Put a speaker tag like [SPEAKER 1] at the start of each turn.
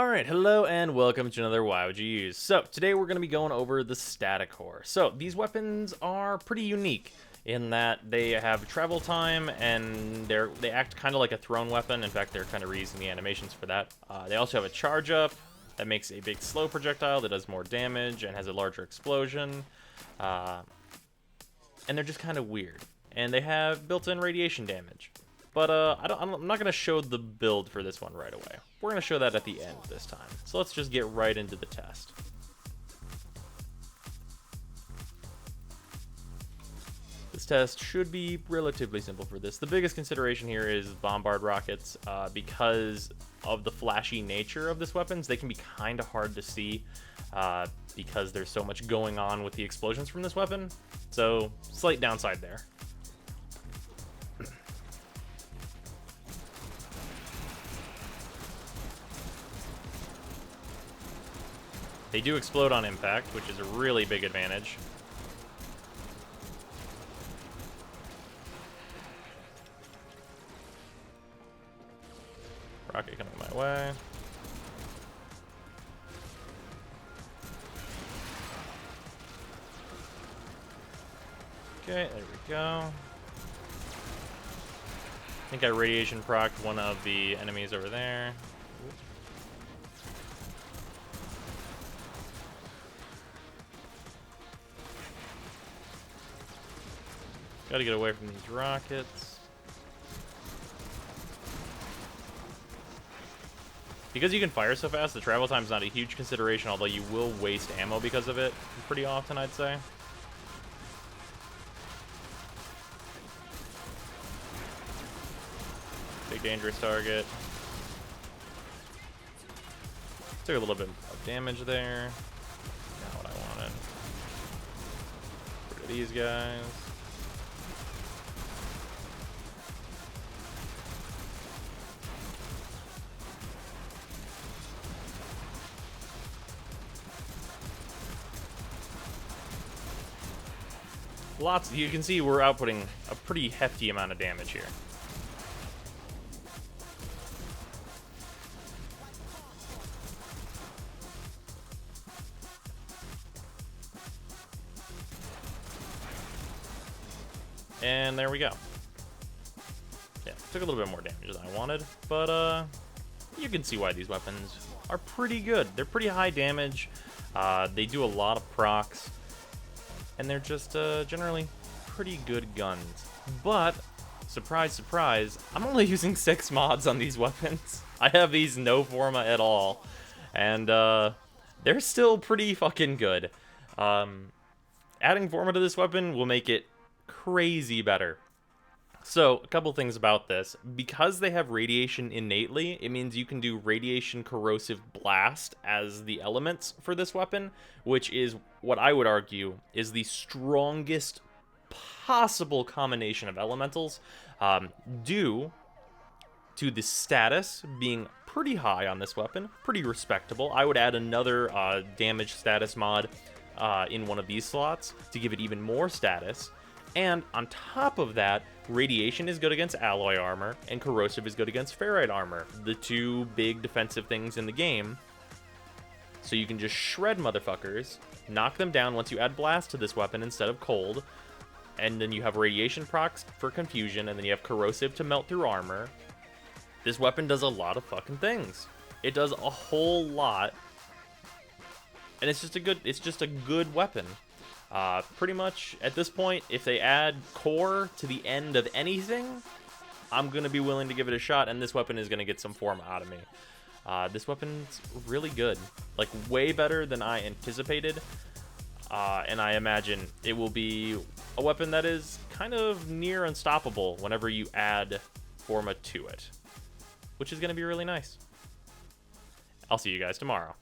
[SPEAKER 1] Alright, hello and welcome to another Why Would You Use. So, today we're going to be going over the Staticor. So, these weapons are pretty unique in that they have travel time and they act kind of like a thrown weapon. In fact, they're kind of reusing the animations for that. They also have a charge up that makes a big slow projectile that does more damage and has a larger explosion. And they're just kind of weird. And they have built-in radiation damage. But I'm not going to show the build for this one right away. We're going to show that at the end this time. So let's just get right into the test. This test should be relatively simple for this. The biggest consideration here is bombard rockets. Because of the flashy nature of this weapons, they can be kind of hard to see because there's so much going on with the explosions from this weapon. So, slight downside there. They do explode on impact, which is a really big advantage. Rocket coming my way. Okay, there we go. I think I radiation procced one of the enemies over there. Gotta get away from these rockets. Because you can fire so fast, the travel time's not a huge consideration, although you will waste ammo because of it pretty often, I'd say. Big dangerous target. Took a little bit of damage there. Not what I wanted. Get rid of these guys. Lots, you can see we're outputting a pretty hefty amount of damage here. And there we go. Yeah, took a little bit more damage than I wanted, but you can see why these weapons are pretty good. They're pretty high damage. They do a lot of procs. And they're just generally pretty good guns. But, surprise, surprise, I'm only using 6 mods on these weapons. I have these no forma at all. And they're still pretty fucking good. Adding forma to this weapon will make it crazy better. So, a couple things about this. Because they have radiation innately, it means you can do radiation corrosive blast as the elements for this weapon, which is what I would argue is the strongest possible combination of elementals, due to the status being pretty high on this weapon, pretty respectable. I would add another damage status mod in one of these slots to give it even more status. And on top of that, radiation is good against alloy armor, and corrosive is good against ferrite armor, the two big defensive things in the game. So you can just shred motherfuckers, knock them down once you add blast to this weapon instead of cold, and then you have radiation procs for confusion, and then you have corrosive to melt through armor. This weapon does a lot of fucking things. It does a whole lot, and it's just a good weapon. Pretty much, at this point, if they add core to the end of anything, I'm going to be willing to give it a shot, and this weapon is going to get some form out of me. This weapon's really good. Like, way better than I anticipated. And I imagine it will be a weapon that is kind of near unstoppable whenever you add forma to it. Which is going to be really nice. I'll see you guys tomorrow.